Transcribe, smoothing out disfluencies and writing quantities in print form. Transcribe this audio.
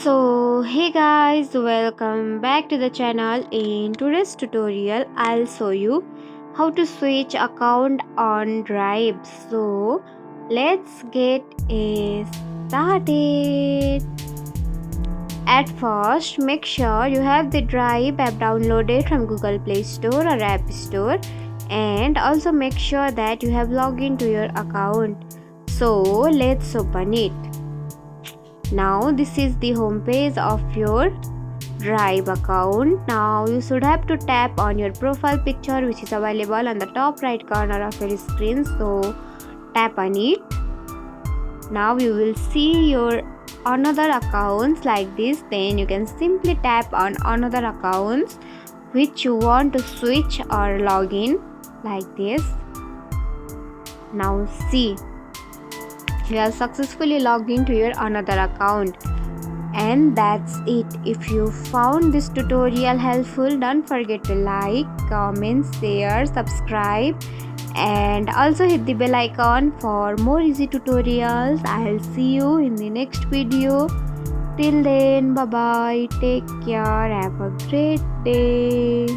So hey guys, welcome back to the channel. In today's tutorial I'll show you how to switch account on Drive. So let's get started. At first, make sure you have the Drive app downloaded from Google Play Store or App Store, and also make sure that you have logged into your account. So let's open it. Now this is the home page of your Drive account. Now you should have to tap on your profile picture, which is available on the top right corner of your screen. So tap on it. Now you will see your another accounts like this. Then you can simply tap on another accounts which you want to switch or log in like this. Now see, you have successfully logged into your another account. And that's it. If you found this tutorial helpful, don't forget to like, comment, share, subscribe, and also hit the bell icon for more easy tutorials. I'll see you in the next video. Till then, bye bye, take care, have a great day.